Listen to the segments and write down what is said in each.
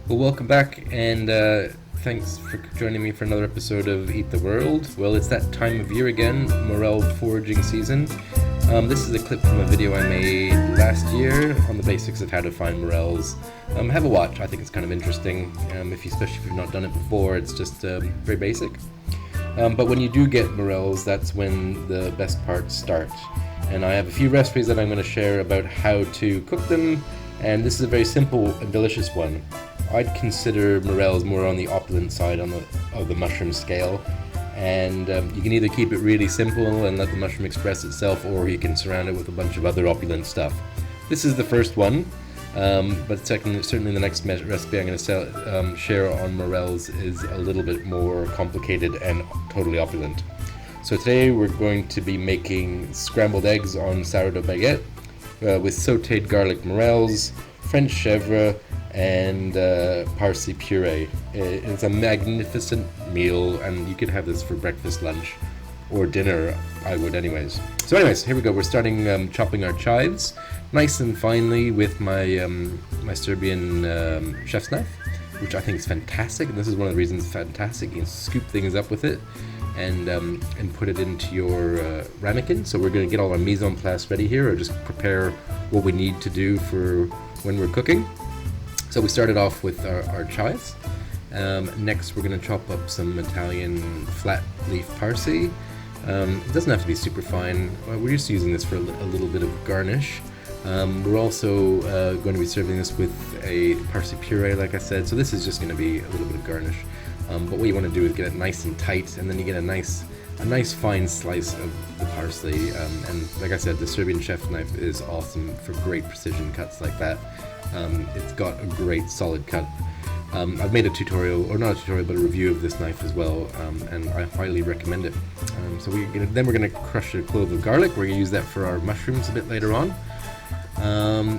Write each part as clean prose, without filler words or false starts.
Well, welcome back, and thanks for joining me for another episode of Eat the World. Well, it's that time of year again, Morel foraging season. This is a clip from a video I made last year on the basics of how to find morels. Have a watch. I think it's kind of interesting, especially if you've not done it before. It's just very basic. But when you do get morels, that's when the best parts start. And I have a few recipes that I'm going to share about how to cook them, and this is a very simple and delicious one. I'd consider morels more on the opulent side of the mushroom scale, and you can either keep it really simple and let the mushroom express itself, or you can surround it with a bunch of other opulent stuff. This is the first one, but certainly the next recipe I'm going to share on morels is a little bit more complicated and totally opulent. So today we're going to be making scrambled eggs on sourdough baguette with sautéed garlic morels, French chèvre, and parsley puree. It's a magnificent meal, and you can have this for breakfast, lunch, or dinner. I would anyways. So anyways, here we go. We're starting chopping our chives nice and finely with my my Serbian chef's knife, which I think is fantastic. And this is one of the reasons it's fantastic. You can scoop things up with it and put it into your ramekin. So we're going to get all our mise en place ready here, or just prepare what we need to do for when we're cooking. So we started off with our chives. Next we're going to chop up some Italian flat leaf parsley. It doesn't have to be super fine. We're just using this for a little bit of garnish. We're also going to be serving this with a parsley puree, like I said, so this is just going to be a little bit of garnish. But what you want to do is get it nice and tight, and then you get a nice fine slice of the parsley. And like I said, the Serbian chef knife is awesome for great precision cuts like that. It's got a great solid cut. I've made a tutorial, or not a tutorial, but a review of this knife as well, and I highly recommend it. So we're going to crush a clove of garlic. We're going to use that for our mushrooms a bit later on.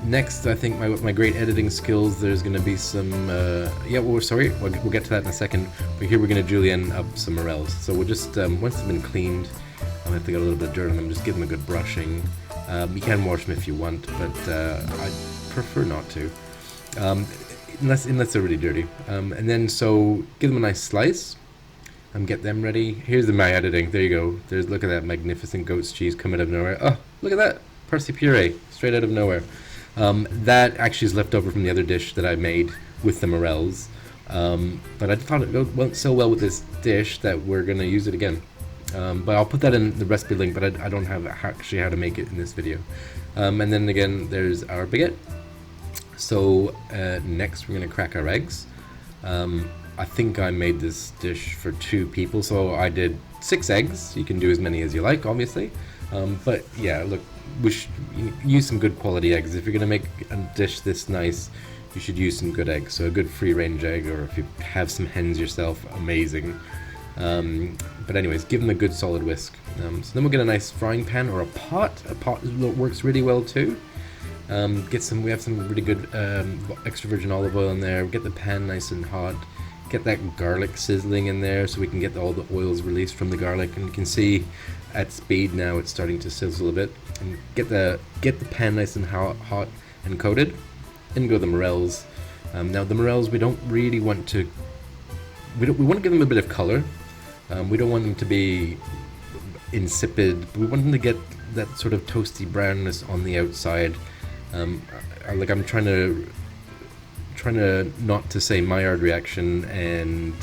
Next, I think my great editing skills, there's going to be some, we'll get to that in a second, but here we're going to julienne up some morels. So we'll just, once they've been cleaned, I'll have to get a little bit of dirt on them, just give them a good brushing. You can wash them if you want, but I prefer not to, unless they're really dirty. And then, so, give them a nice slice, get them ready. Here's my editing, there you go. Look at that magnificent goat's cheese coming out of nowhere. Oh, look at that! Parsley puree, straight out of nowhere. That actually is left over from the other dish that I made with the morels. But I thought it went so well with this dish that we're going to use it again. But I'll put that in the recipe link, but I don't have actually how to make it in this video. And then again, there's our baguette. So next we're going to crack our eggs. I think I made this dish for 2 people, so I did 6 eggs. You can do as many as you like, obviously. But yeah, look, we should use some good quality eggs. If you're going to make a dish this nice, you should use some good eggs. So a good free-range egg, or if you have some hens yourself, amazing. But anyways, give them a good solid whisk. So then we'll get a nice frying pan or a pot. A pot works really well too. We have some really good extra virgin olive oil in there. Get the pan nice and hot. Get that garlic sizzling in there so we can get all the oils released from the garlic, and you can see at speed now it's starting to sizzle a bit. And get the pan nice and hot and coated. In go the morels. Now the morels, we don't really want to. We want to give them a bit of color. We don't want them to be insipid. We want them to get that sort of toasty brownness on the outside. I'm trying to not to say Maillard reaction, and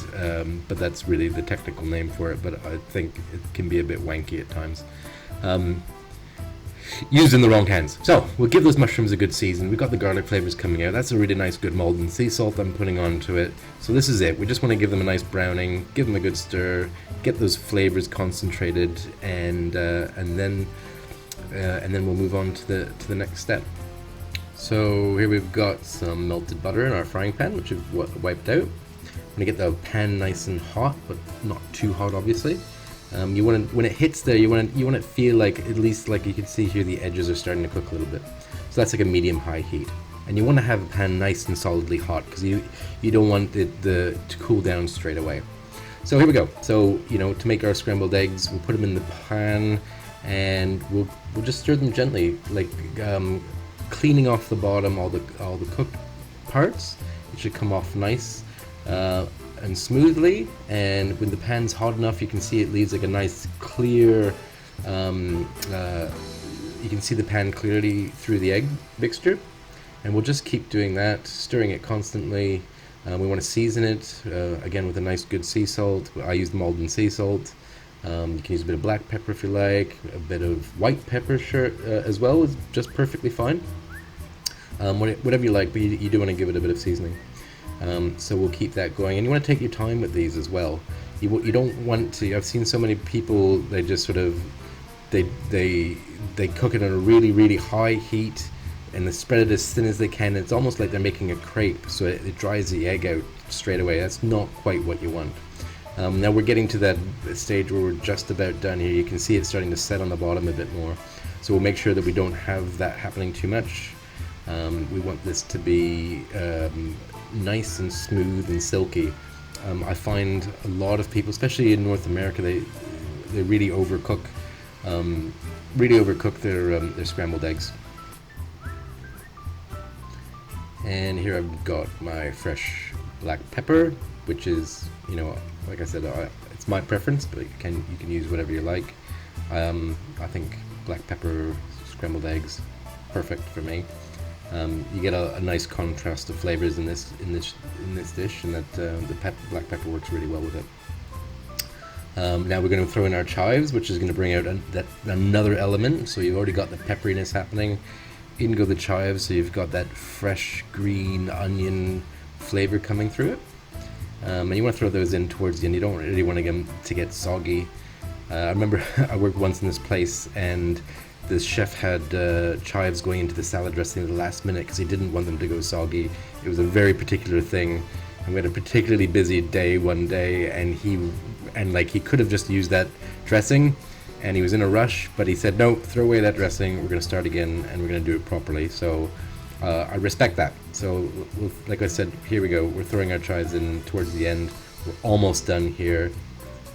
but that's really the technical name for it. But I think it can be a bit wanky at times. Used in the wrong hands. So we'll give those mushrooms a good season. We've got the garlic flavors coming out. That's a really nice good Maldon sea salt I'm putting onto it. So this is it. We just want to give them a nice browning, give them a good stir, get those flavors concentrated, and then we'll move on to the next step. So here we've got some melted butter in our frying pan, which we've wiped out. I'm gonna get the pan nice and hot, but not too hot, obviously. You want to, when it hits there, you want to feel like, at least like you can see here, the edges are starting to cook a little bit. So that's like a medium-high heat, and you want to have the pan nice and solidly hot, because you don't want it to cool down straight away. So here we go. So to make our scrambled eggs, we'll put them in the pan, and we'll just stir them gently, like cleaning off the bottom, all the cooked parts, It should come off nice and smoothly, and when the pan's hot enough, you can see it leaves like a nice clear, you can see the pan clearly through the egg mixture. And we'll just keep doing that, stirring it constantly. We want to season it, again, with a nice good sea salt. I use Malden sea salt. You can use a bit of black pepper if you like, a bit of white pepper as well is just perfectly fine. Whatever you like, but you do want to give it a bit of seasoning. So we'll keep that going, and you want to take your time with these as well. You don't want to. I've seen so many people, they just sort of they cook it on a really high heat, and they spread it as thin as they can. It's almost like they're making a crepe, so it dries the egg out straight away. That's not quite what you want. Now we're getting to that stage where we're just about done here. You can see it starting to set on the bottom a bit more, so we'll make sure that we don't have that happening too much. We want this to be nice and smooth and silky. I find a lot of people, especially in North America, they really overcook their scrambled eggs. And here I've got my fresh black pepper, which is, you know, like I said, it's my preference, but you can use whatever you like. I think black pepper scrambled eggs, perfect for me. You get a nice contrast of flavors in this dish, and that the black pepper works really well with it. Now we're going to throw in our chives, which is going to bring out another element. So you've already got the pepperiness happening. In go the chives, so you've got that fresh green onion flavor coming through it. And you want to throw those in towards the end. You don't really want them to get soggy. I remember I worked once in this place, and the chef had chives going into the salad dressing at the last minute because he didn't want them to go soggy. It was a very particular thing, and we had a particularly busy day one day, and he could have just used that dressing, and he was in a rush, but he said, no, throw away that dressing, we're going to start again, and we're going to do it properly. So I respect that. So like I said, here we go, we're throwing our chives in towards the end. We're almost done here.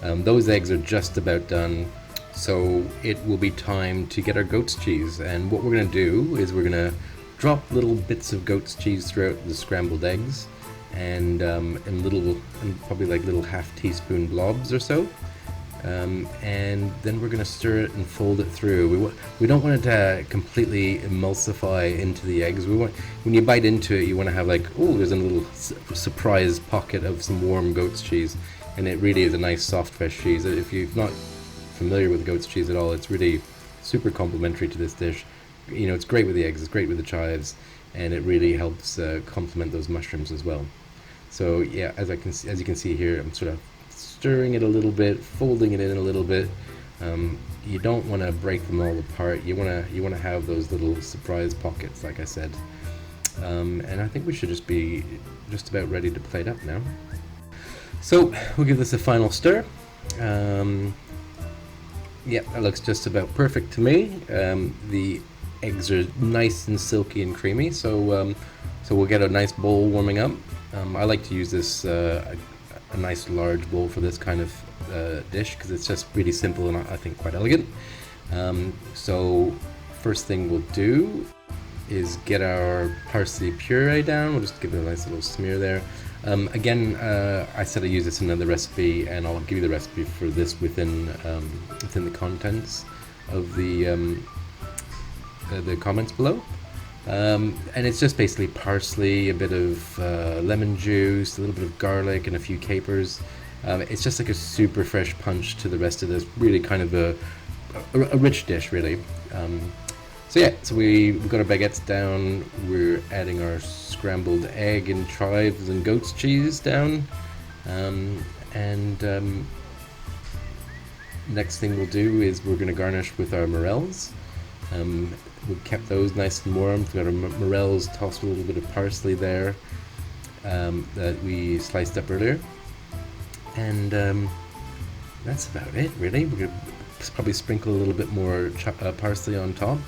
Those eggs are just about done, so it will be time to get our goat's cheese. And what we're going to do is we're going to drop little bits of goat's cheese throughout the scrambled eggs, and probably like little half teaspoon blobs or so. And then we're going to stir it and fold it through. We don't want it to completely emulsify into the eggs. When you bite into it, you want to have like, oh, there's a little surprise pocket of some warm goat's cheese, and it really is a nice soft fresh cheese. If you're not familiar with goat's cheese at all, it's really super complimentary to this dish. You know, it's great with the eggs, it's great with the chives, and it really helps complement those mushrooms as well. So yeah, as you can see here, I'm sort of stirring it a little bit, folding it in a little bit. You don't want to break them all apart. You want to have those little surprise pockets, like I said. And I think we should just be just about ready to plate up now. So we'll give this a final stir. Yeah, that looks just about perfect to me. The eggs are nice and silky and creamy, so we'll get a nice bowl warming up. I like to use this a nice large bowl for this kind of dish because it's just really simple and I think quite elegant. So first thing we'll do is get our parsley puree down. We'll just give it a nice little smear there. Again, I said I use this in another recipe, and I'll give you the recipe for this within the contents of the comments below. And it's just basically parsley, a bit of lemon juice, a little bit of garlic, and a few capers. It's just like a super fresh punch to the rest of this. Really kind of a rich dish, really. So yeah, so we've got our baguettes down. We're adding our scrambled egg and chives and goat's cheese down. Next thing we'll do is we're going to garnish with our morels. We've kept those nice and warm. We've got our morels tossed with a little bit of parsley there that we sliced up earlier. And that's about it, really. We're going to probably sprinkle a little bit more parsley on top.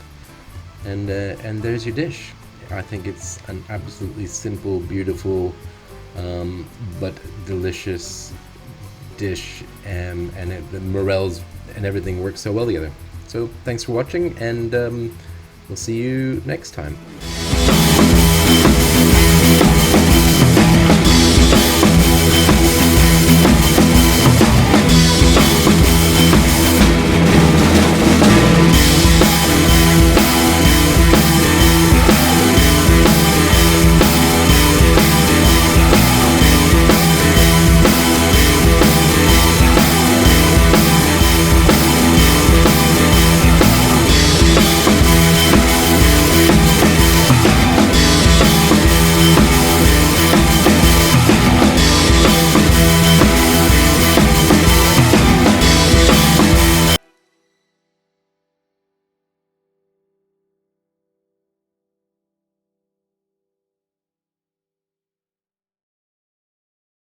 And there's your dish. I think it's an absolutely simple, beautiful, but delicious dish, and the morels and everything works so well together. So thanks for watching, and we'll see you next time.